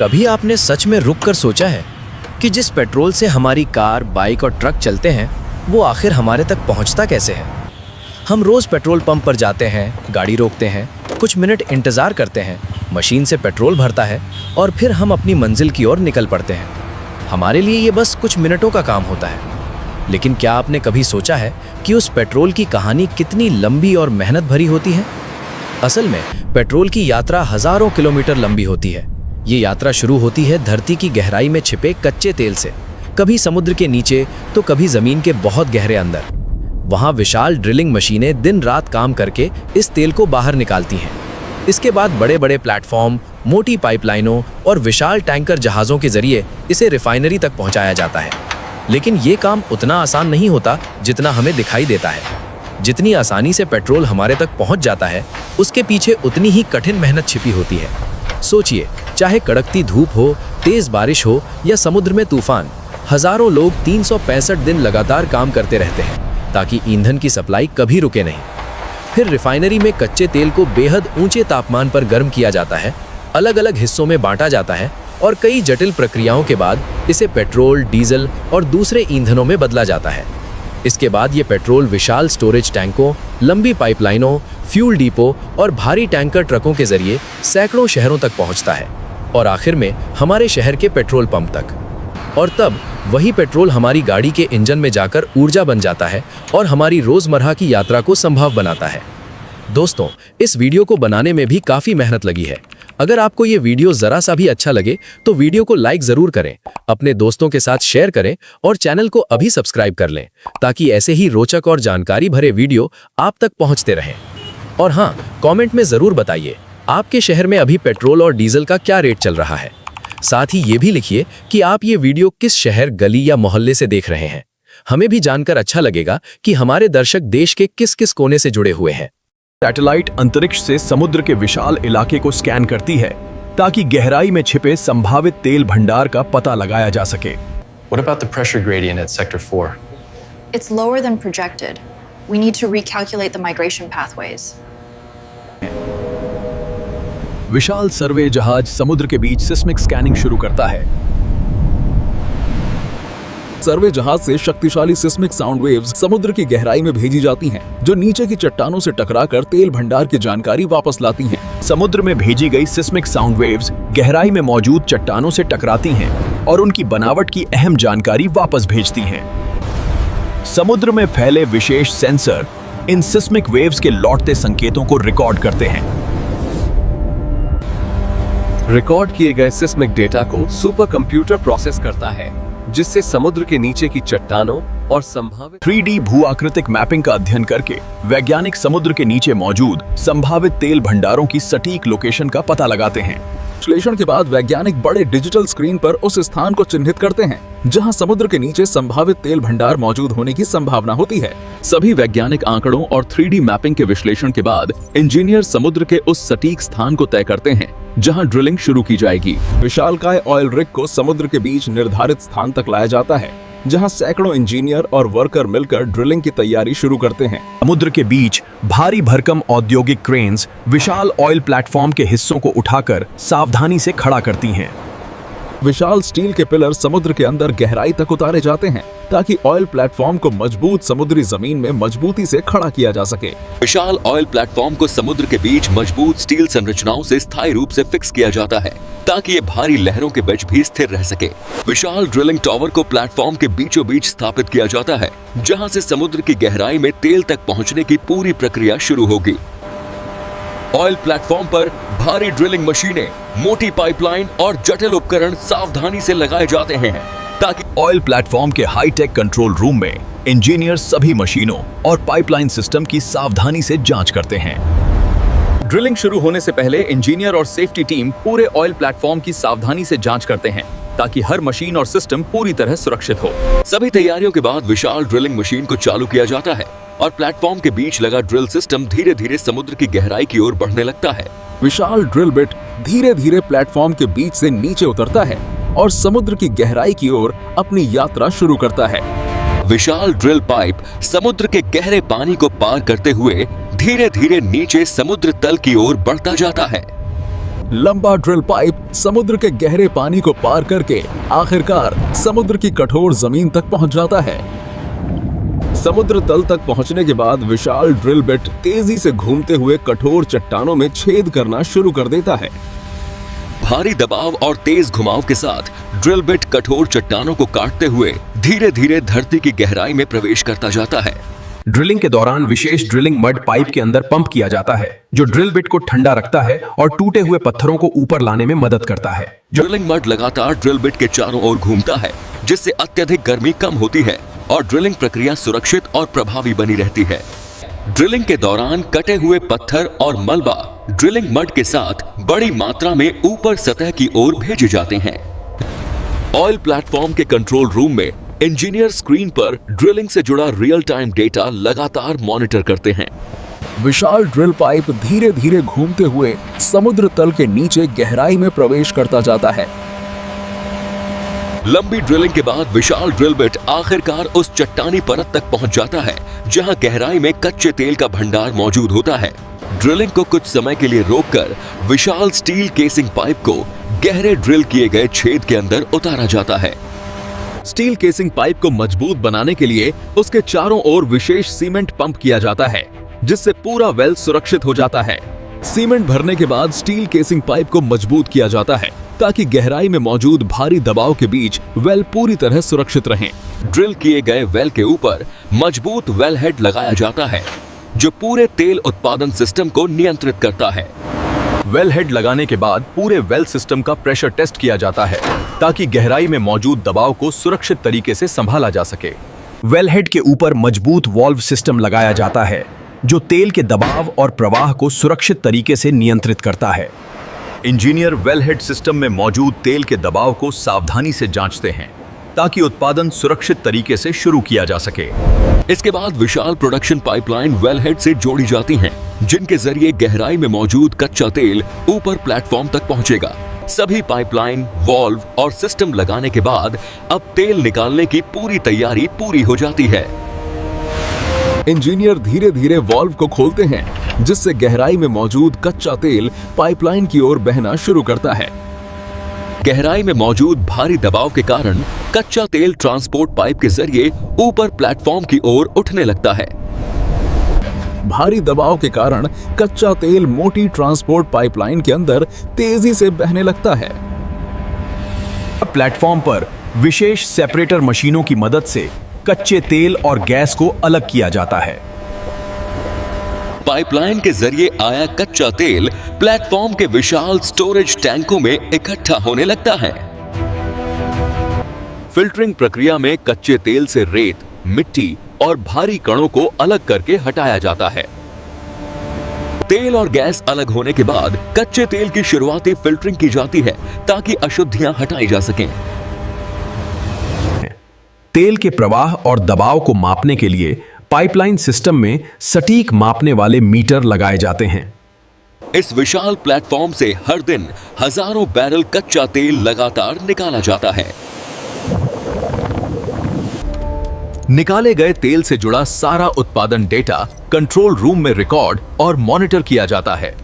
कभी आपने सच में रुक कर सोचा है कि जिस पेट्रोल से हमारी कार, बाइक और ट्रक चलते हैं वो आखिर हमारे तक पहुंचता कैसे है? हम रोज़ पेट्रोल पंप पर जाते हैं, गाड़ी रोकते हैं, कुछ मिनट इंतज़ार करते हैं, मशीन से पेट्रोल भरता है और फिर हम अपनी मंजिल की ओर निकल पड़ते हैं। हमारे लिए ये बस कुछ मिनटों का काम होता है। लेकिन क्या आपने कभी सोचा है कि उस पेट्रोल की कहानी कितनी लंबी और मेहनत भरी होती है? असल में पेट्रोल की यात्रा हज़ारों किलोमीटर लंबी होती है। ये यात्रा शुरू होती है धरती की गहराई में छिपे कच्चे तेल से, कभी समुद्र के नीचे तो कभी ज़मीन के बहुत गहरे अंदर। वहाँ विशाल ड्रिलिंग मशीनें दिन रात काम करके इस तेल को बाहर निकालती हैं। इसके बाद बड़े बड़े प्लेटफॉर्म, मोटी पाइपलाइनों और विशाल टैंकर जहाज़ों के जरिए इसे रिफाइनरी तक पहुँचाया जाता है। लेकिन ये काम उतना आसान नहीं होता जितना हमें दिखाई देता है। जितनी आसानी से पेट्रोल हमारे तक पहुँच जाता है, उसके पीछे उतनी ही कठिन मेहनत छिपी होती है। सोचिए, चाहे कड़कती धूप हो, तेज़ बारिश हो या समुद्र में तूफान, हज़ारों लोग 365 दिन लगातार काम करते रहते हैं ताकि ईंधन की सप्लाई कभी रुके नहीं। फिर रिफाइनरी में कच्चे तेल को बेहद ऊंचे तापमान पर गर्म किया जाता है, अलग अलग हिस्सों में बांटा जाता है और कई जटिल प्रक्रियाओं के बाद इसे पेट्रोल, डीजल और दूसरे ईंधनों में बदला जाता है। इसके बाद ये पेट्रोल विशाल स्टोरेज टैंकों, लंबी पाइपलाइनों, फ्यूल डिपो और भारी टैंकर ट्रकों के जरिए सैकड़ों शहरों तक पहुंचता है और आखिर में हमारे शहर के पेट्रोल पंप तक। और तब वही पेट्रोल हमारी गाड़ी के इंजन में जाकर ऊर्जा बन जाता है और हमारी रोजमर्रा की यात्रा को संभव बनाता है। दोस्तों, इस वीडियो को बनाने में भी काफ़ी मेहनत लगी है। अगर आपको ये वीडियो ज़रा सा भी अच्छा लगे तो वीडियो को लाइक ज़रूर करें, अपने दोस्तों के साथ शेयर करें और चैनल को अभी सब्सक्राइब कर लें ताकि ऐसे ही रोचक और जानकारी भरे वीडियो आप तक पहुंचते रहें। और हाँ, कमेंट में ज़रूर बताइए आपके शहर में अभी पेट्रोल और डीजल का क्या रेट चल रहा है। साथ ही ये भी लिखिए कि आप ये वीडियो किस शहर, गली या मोहल्ले से देख रहे हैं। हमें भी जानकर अच्छा लगेगा कि हमारे दर्शक देश के किस किस कोने से जुड़े हुए हैं। सैटेलाइट अंतरिक्ष से समुद्र के विशाल इलाके को स्कैन करती है ताकि गहराई में छिपे संभावित तेल भंडार का पता लगाया जा सके। What about the pressure gradient at Sector 4? It's lower than projected. We need to recalculate the migration pathways. विशाल सर्वे जहाज समुद्र के बीच सिस्मिक स्कैनिंग शुरू करता है। सर्वे जहाज से शक्तिशाली सिस्मिक साउंड वेव्स समुद्र की गहराई में भेजी जाती हैं, जो नीचे की चट्टानों से टकराकर तेल भंडार की जानकारी वापस लाती हैं। समुद्र में भेजी गई सिस्मिक साउंड वेव्स गहराई में मौजूद चट्टानों से टकराती हैं और उनकी बनावट की अहम जानकारी वापस भेजती हैं। समुद्र में फैले विशेष सेंसर इन सिस्मिक वेव्स के लौटते संकेतों को रिकॉर्ड करते हैं। रिकॉर्ड किए गए सिस्मिक डेटा को सुपर कंप्यूटर प्रोसेस करता है, जिससे समुद्र के नीचे की चट्टानों और संभावित 3D भू-आकृतिक मैपिंग का अध्ययन करके वैज्ञानिक समुद्र के नीचे मौजूद संभावित तेल भंडारों की सटीक लोकेशन का पता लगाते हैं। विश्लेषण के बाद वैज्ञानिक बड़े डिजिटल स्क्रीन पर उस स्थान को चिन्हित करते हैं जहां समुद्र के नीचे संभावित तेल भंडार मौजूद होने की संभावना होती है। सभी वैज्ञानिक आंकड़ों और 3D मैपिंग के विश्लेषण के बाद इंजीनियर समुद्र के उस सटीक स्थान को तय करते हैं जहां ड्रिलिंग शुरू की जाएगी। विशालकाय ऑयल रिग को समुद्र के बीच निर्धारित स्थान तक लाया जाता है, जहां सैकड़ों इंजीनियर और वर्कर मिलकर ड्रिलिंग की तैयारी शुरू करते हैं। समुद्र के बीच भारी भरकम औद्योगिक क्रेन्स विशाल ऑयल प्लेटफॉर्म के हिस्सों को उठाकर सावधानी से खड़ा करती हैं। विशाल स्टील के पिलर समुद्र के अंदर गहराई तक उतारे जाते हैं ताकि ऑयल प्लेटफॉर्म को मजबूत समुद्री जमीन में मजबूती से खड़ा किया जा सके। विशाल ऑयल प्लेटफॉर्म को समुद्र के बीच मजबूत स्टील संरचनाओं से स्थायी रूप से फिक्स किया जाता है ताकि ये भारी लहरों के बीच भी स्थिर रह सके। विशाल ड्रिलिंग टावर को प्लेटफॉर्म के बीचों बीच स्थापित किया जाता है, जहां से समुद्र की गहराई में तेल तक पहुंचने की पूरी प्रक्रिया शुरू होगी। ऑयल प्लेटफॉर्म पर भारी ड्रिलिंग मशीनें, मोटी पाइपलाइन और जटिल उपकरण सावधानी से लगाए जाते हैं ताकि ऑयल प्लेटफॉर्म के हाईटेक कंट्रोल रूम में इंजीनियर सभी मशीनों और पाइपलाइन सिस्टम की सावधानी से जांच करते हैं। ड्रिलिंग शुरू होने से पहले इंजीनियर और सेफ्टी टीम पूरे ऑयल प्लेटफॉर्म की सावधानी से जांच करते हैं ताकि हर मशीन और सिस्टम पूरी तरह सुरक्षित हो। सभी तैयारियों के बाद विशाल ड्रिलिंग मशीन को चालू किया जाता है और प्लेटफॉर्म के बीच लगा ड्रिल सिस्टम धीरे धीरे समुद्र की गहराई की ओर बढ़ने लगता है। विशाल ड्रिल बिट धीरे धीरे प्लेटफॉर्म के बीच से नीचे उतरता है और समुद्र की गहराई की ओर अपनी यात्रा शुरू करता है। विशाल ड्रिल पाइप समुद्र के गहरे पानी को पार करते हुए धीरे धीरे नीचे समुद्र तल की ओर बढ़ता जाता है। लंबा ड्रिल पाइप समुद्र के गहरे पानी को पार करके आखिरकार समुद्र की कठोर जमीन तक पहुंच जाता है। समुद्र तल तक पहुंचने के बाद विशाल ड्रिल बिट तेजी से घूमते हुए कठोर चट्टानों में छेद करना शुरू कर देता है। भारी दबाव और तेज घुमाव के साथ ड्रिल बिट कठोर चट्टानों को काटते हुए धीरे धीरे धरती की गहराई में प्रवेश करता जाता है। ड्रिलिंग के दौरान विशेष ड्रिलिंग मड पाइप के अंदर पंप किया जाता है, जो ड्रिल बिट को ठंडा रखता है और टूटे हुए पत्थरों को ऊपर लाने में मदद करता है। ड्रिलिंग मड लगातार ड्रिल बिट के चारों ओर घूमता है, जिससे अत्यधिक गर्मी कम होती है और ड्रिलिंग प्रक्रिया सुरक्षित और प्रभावी बनी रहती है। ड्रिलिंग के दौरान कटे हुए पत्थर और मलबा ड्रिलिंग मड के साथ बड़ी मात्रा में ऊपर सतह की ओर भेजे जाते हैं। ऑयल प्लेटफॉर्म के कंट्रोल रूम में इंजीनियर स्क्रीन पर ड्रिलिंग से जुड़ा रियल टाइम डेटा लगातार मॉनिटर करते हैं। विशाल ड्रिल पाइप धीरे धीरे घूमते हुए समुद्र तल के नीचे गहराई में प्रवेश करता जाता है। लंबी ड्रिलिंग के बाद विशाल ड्रिल बिट आखिरकार उस चट्टानी परत तक पहुंच जाता है, जहां गहराई में कच्चे तेल का भंडार मौजूद होता है। ड्रिलिंग को कुछ समय के लिए रोककर विशाल स्टील केसिंग पाइप को गहरे ड्रिल किए गए छेद के अंदर उतारा जाता है। स्टील केसिंग पाइप को मजबूत बनाने के लिए उसके चारों ओर विशेष सीमेंट पंप किया जाता है, जिससे पूरा वेल सुरक्षित हो जाता है। सीमेंट भरने के बाद स्टील केसिंग पाइप को मजबूत किया जाता है, ताकि गहराई में मौजूद भारी दबाव के बीच वेल पूरी तरह सुरक्षित रहें। ड्रिल किए गए वेल के ऊपर मजबूत वेल हेड लगाया जाता है, जो पूरे तेल उत्पादन सिस्टम को नियंत्रित करता है। वेल हेड लगाने के बाद पूरे वेल सिस्टम का प्रेशर टेस्ट किया जाता है, ताकि गहराई में मौजूद दबाव को सुरक्षित तरीके से संभाला जा सके। वेल हेड के ऊपर मजबूत वाल्व सिस्टम लगाया जाता है, जो तेल के दबाव और प्रवाह को सुरक्षित तरीके से नियंत्रित करता है। इंजीनियर वेल हेड सिस्टम में मौजूद तेल के दबाव को सावधानी से जांचते हैं, ताकि उत्पादन सुरक्षित तरीके से शुरू किया जा सके। इसके बाद विशाल प्रोडक्शन पाइपलाइन वेल हेड से जोड़ी जाती हैं, जिनके जरिए गहराई में मौजूद कच्चा तेल ऊपर प्लेटफॉर्म तक पहुंचेगा। सभी पाइपलाइन, वाल्व और सिस्टम लगाने के बाद अब तेल निकालने की पूरी तैयारी पूरी हो जाती है। इंजीनियर धीरे धीरे वाल्व को खोलते हैं, जिससे गहराई में मौजूद कच्चा तेल पाइपलाइन की ओर बहना शुरू करता है। गहराई में मौजूद भारी दबाव के कारण कच्चा तेल ट्रांसपोर्ट पाइप के जरिए ऊपर प्लेटफॉर्म की ओर उठने लगता है। भारी दबाव के कारण कच्चा तेल मोटी ट्रांसपोर्ट पाइपलाइन के अंदर तेजी से बहने लगता है। प्लेटफॉर्म पर विशेष सेपरेटर मशीनों की मदद से कच्चे तेल और गैस को अलग किया जाता है। पाइपलाइन के जरिए आया कच्चा तेल प्लेटफॉर्म के विशाल स्टोरेज टैंकों में इकट्ठा होने लगता है। फिल्टरिंग प्रक्रिया में कच्चे तेल से रेत, मिट्टी और भारी कणों को अलग करके हटाया जाता है। तेल और गैस अलग होने के बाद कच्चे तेल की शुरुआती फिल्टरिंग की जाती है, ताकि अशुद्धियां हटाई जा सकें। तेल के प्रवाह और दबाव को मापने के लिए पाइपलाइन सिस्टम में सटीक मापने वाले मीटर लगाए जाते हैं। इस विशाल प्लेटफॉर्म से हर दिन हजारों बैरल कच्चा तेल लगातार निकाला जाता है। निकाले गए तेल से जुड़ा सारा उत्पादन डेटा कंट्रोल रूम में रिकॉर्ड और मॉनिटर किया जाता है।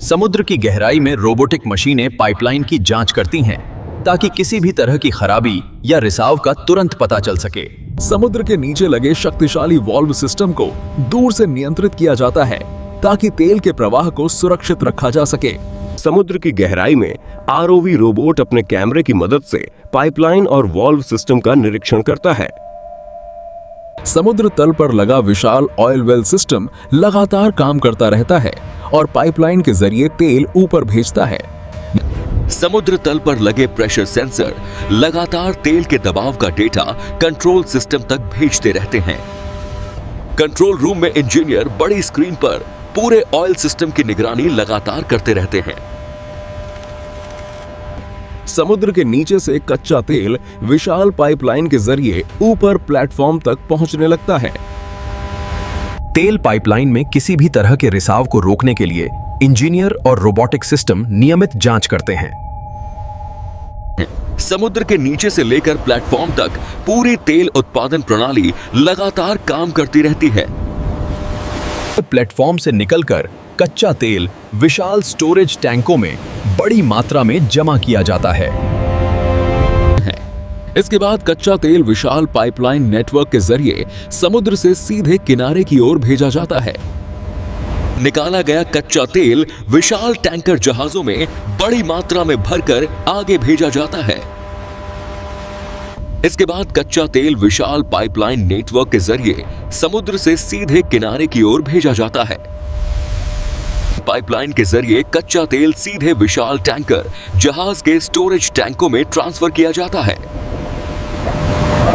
समुद्र की गहराई में रोबोटिक मशीनें पाइपलाइन की जांच करती हैं, ताकि किसी भी तरह की खराबी या रिसाव का तुरंत पता चल सके। समुद्र के नीचे लगे शक्तिशाली वाल्व सिस्टम को दूर से नियंत्रित किया जाता है, ताकि तेल के प्रवाह को सुरक्षित रखा जा सके। समुद्र की गहराई में आरओवी रोबोट अपने कैमरे की मदद से पाइपलाइन और वाल्व सिस्टम का निरीक्षण करता है। समुद्र तल पर लगा विशाल ऑयल वेल सिस्टम लगातार काम करता रहता है और पाइपलाइन के जरिए तेल ऊपर भेजता है। समुद्र तल पर लगे प्रेशर सेंसर लगातार तेल के दबाव का डेटा कंट्रोल सिस्टम तक भेजते रहते हैं। कंट्रोल रूम में इंजीनियर बड़ी स्क्रीन पर पूरे ऑयल सिस्टम की निगरानी लगातार करते रहते हैं। समुद्र के नीचे से कच्चा तेल विशाल पाइपलाइन के जरिए ऊपर प्लेटफॉर्म तक पहुंचने लगता है। तेल पाइपलाइन में किसी भी तरह के रिसाव को रोकने के लिए इंजीनियर और रोबोटिक सिस्टम नियमित जांच करते हैं। समुद्र के नीचे से लेकर प्लेटफॉर्म तक पूरी तेल उत्पादन प्रणाली लगातार काम करती रहती है। प्लेटफॉर्म से निकलकर कच्चा तेल विशाल स्टोरेज टैंकों में बड़ी मात्रा में जमा किया जाता है। इसके बाद कच्चा तेल विशाल पाइपलाइन नेटवर्क के जरिए समुद्र से सीधे किनारे की ओर भेजा जाता है। निकाला गया कच्चा तेल विशाल टैंकर जहाजों में बड़ी मात्रा में भरकर आगे भेजा जाता है। इसके बाद कच्चा तेल विशाल पाइपलाइन नेटवर्क के जरिए समुद्र से सीधे किनारे की ओर भेजा जाता है। पाइपलाइन के जरिए कच्चा तेल सीधे विशाल टैंकर जहाज के स्टोरेज टैंकों में ट्रांसफर किया जाता है।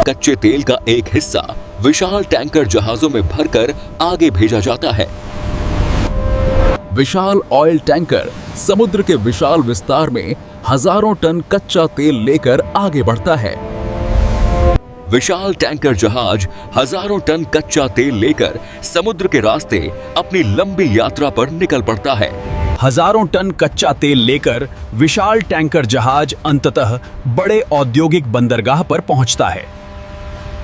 कच्चे तेल का एक हिस्सा विशाल टैंकर जहाजों में भरकर आगे भेजा जाता है। विशाल ऑयल टैंकर समुद्र के विशाल विस्तार में हजारों टन कच्चा तेल लेकर आगे बढ़ता है। विशाल टैंकर जहाज हजारों टन कच्चा तेल लेकर समुद्र के रास्ते अपनी लंबी यात्रा पर निकल पड़ता है। हजारों टन कच्चा तेल लेकर विशाल टैंकर जहाज अंततः बड़े औद्योगिक बंदरगाह पर पहुंचता है।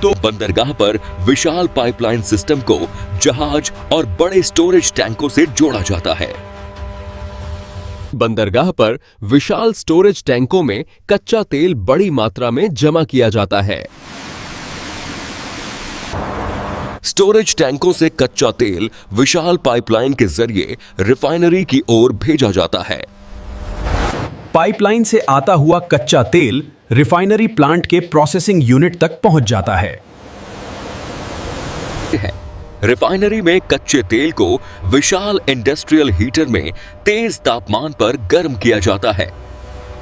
तो बंदरगाह पर विशाल पाइपलाइन सिस्टम को जहाज और बड़े स्टोरेज टैंकों से जोड़ा जाता है। बंदरगाह पर विशाल स्टोरेज टैंकों में कच्चा तेल बड़ी मात्रा में जमा किया जाता है। स्टोरेज टैंकों से कच्चा तेल विशाल पाइपलाइन के जरिए रिफाइनरी की ओर भेजा जाता है। पाइपलाइन से आता हुआ कच्चा तेल रिफाइनरी प्लांट के प्रोसेसिंग यूनिट तक पहुंच जाता है। रिफाइनरी में कच्चे तेल को विशाल इंडस्ट्रियल हीटर में तेज तापमान पर गर्म किया जाता है।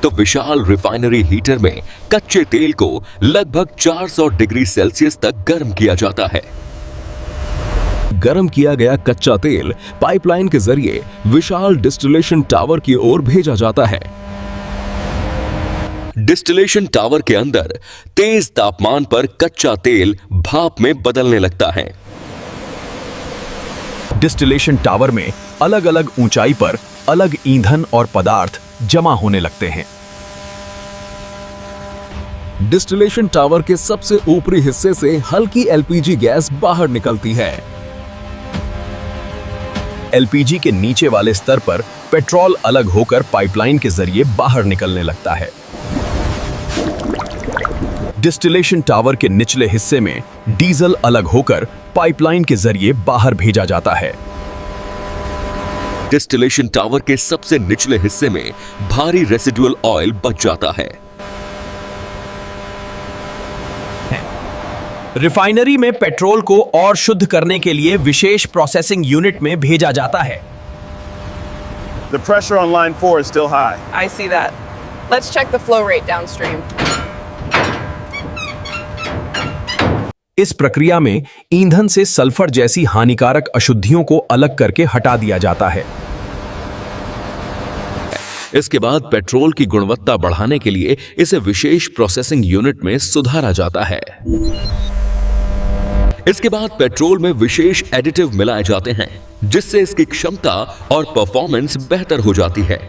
तो विशाल रिफाइनरी हीटर में कच्चे तेल को लगभग 400 डिग्री सेल्सियस तक गर्म किया जाता है। गर्म किया गया कच्चा तेल पाइपलाइन के जरिए विशाल डिस्टिलेशन टावर की ओर भेजा जाता है। डिस्टिलेशन टावर के अंदर तेज तापमान पर कच्चा तेल भाप में बदलने लगता है। डिस्टिलेशन टावर में अलग अलग ऊंचाई पर अलग ईंधन और पदार्थ जमा होने लगते हैं। डिस्टिलेशन टावर के सबसे ऊपरी हिस्से से हल्की एलपीजी गैस बाहर निकलती है। एलपीजी के नीचे वाले स्तर पर पेट्रोल अलग होकर पाइपलाइन के जरिए बाहर निकलने लगता है। डिस्टिलेशन टावर के निचले हिस्से में डीजल अलग होकर पाइपलाइन के जरिए बाहर भेजा जाता है। डिस्टिलेशन टावर के सबसे निचले हिस्से में भारी रेसिडुअल ऑयल बच जाता है। रिफाइनरी में पेट्रोल को और शुद्ध करने के लिए विशेष प्रोसेसिंग यूनिट में भेजा जाता है। The pressure on line 4 is still high. I see that. Let's check the flow rate downstream. इस प्रक्रिया में ईंधन से सल्फर जैसी हानिकारक अशुद्धियों को अलग करके हटा दिया जाता है। इसके बाद पेट्रोल की गुणवत्ता बढ़ाने के लिए इसे विशेष प्रोसेसिंग यूनिट में सुधारा जाता है। इसके बाद पेट्रोल में विशेष एडिटिव मिलाए जाते हैं, जिससे इसकी क्षमता और परफॉर्मेंस बेहतर हो जाती है।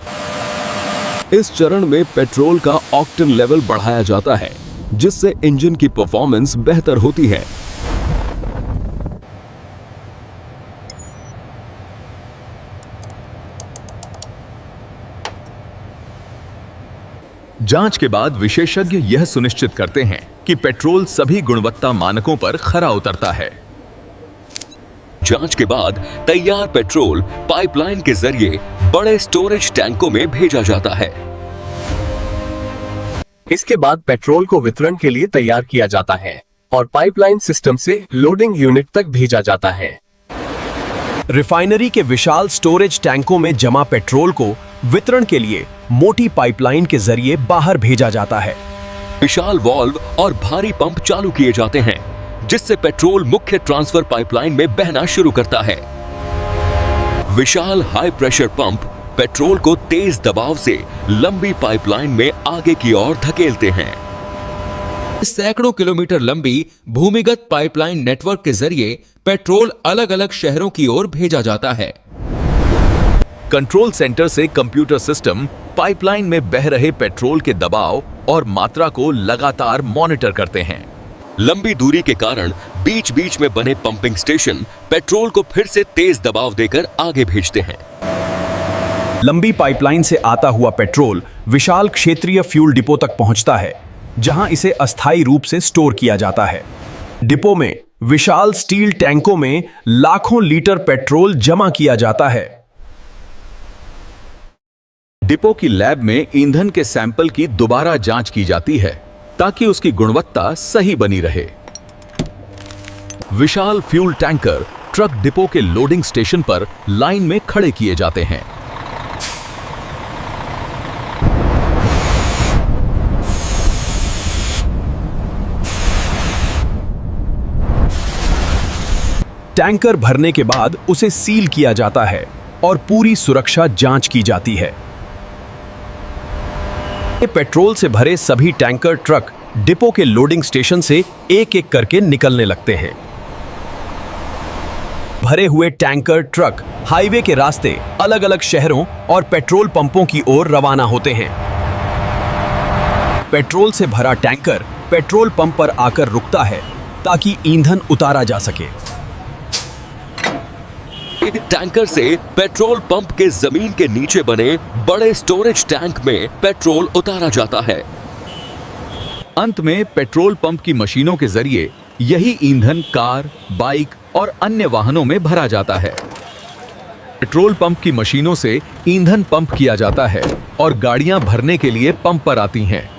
इस चरण में पेट्रोल का ऑक्टेन लेवल बढ़ाया जाता है, जिससे इंजन की परफॉर्मेंस बेहतर होती है। जांच के बाद विशेषज्ञ यह सुनिश्चित करते हैं कि पेट्रोल सभी गुणवत्ता मानकों पर खरा उतरता है। जांच के बाद तैयार पेट्रोल पाइपलाइन के जरिए बड़े स्टोरेज टैंकों में भेजा जाता है। इसके बाद पेट्रोल को वितरण के लिए तैयार किया जाता है और पाइपलाइन सिस्टम से लोडिंग यूनिट तक भेजा जाता है। रिफाइनरी के विशाल स्टोरेज टैंकों में जमा पेट्रोल को वितरण के लिए मोटी पाइपलाइन के जरिए बाहर भेजा जाता है। विशाल वाल्व और भारी पंप चालू किए जाते हैं, जिससे पेट्रोल मुख्य ट्रांसफर पाइपलाइन में बहना शुरू करता है। विशाल हाई प्रेशर पंप पेट्रोल को तेज दबाव से लंबी पाइपलाइन में आगे की ओर धकेलते हैं। सैकड़ों किलोमीटर लंबी भूमिगत पाइपलाइन नेटवर्क के जरिए पेट्रोल अलग अलग शहरों की ओर भेजा जाता है। कंट्रोल सेंटर से कंप्यूटर सिस्टम पाइपलाइन में बह रहे पेट्रोल के दबाव और मात्रा को लगातार मॉनिटर करते हैं। लंबी दूरी के कारण बीच बीच में बने पंपिंग स्टेशन पेट्रोल को फिर से तेज दबाव देकर आगे भेजते हैं। लंबी पाइपलाइन से आता हुआ पेट्रोल विशाल क्षेत्रीय फ्यूल डिपो तक पहुंचता है, जहां इसे अस्थायी रूप से स्टोर किया जाता है। डिपो में विशाल स्टील टैंकों में लाखों लीटर पेट्रोल जमा किया जाता है। डिपो की लैब में ईंधन के सैंपल की दोबारा जांच की जाती है ताकि उसकी गुणवत्ता सही बनी रहे। विशाल फ्यूल टैंकर ट्रक डिपो के लोडिंग स्टेशन पर लाइन में खड़े किए जाते हैं। टैंकर भरने के बाद उसे सील किया जाता है और पूरी सुरक्षा जांच की जाती है। पेट्रोल से भरे सभी टैंकर ट्रक डिपो के लोडिंग स्टेशन से एक एक करके निकलने लगते हैं। भरे हुए टैंकर ट्रक हाईवे के रास्ते अलग अलग शहरों और पेट्रोल पंपों की ओर रवाना होते हैं। पेट्रोल से भरा टैंकर पेट्रोल पंप पर आकर रुकता है ताकि ईंधन उतारा जा सके। टैंकर से पेट्रोल पंप के जमीन के नीचे बने बड़े स्टोरेज टैंक में पेट्रोल उतारा जाता है। अंत में पेट्रोल पंप की मशीनों के जरिए यही ईंधन कार, बाइक और अन्य वाहनों में भरा जाता है। पेट्रोल पंप की मशीनों से ईंधन पंप किया जाता है और गाड़ियां भरने के लिए पंप पर आती हैं।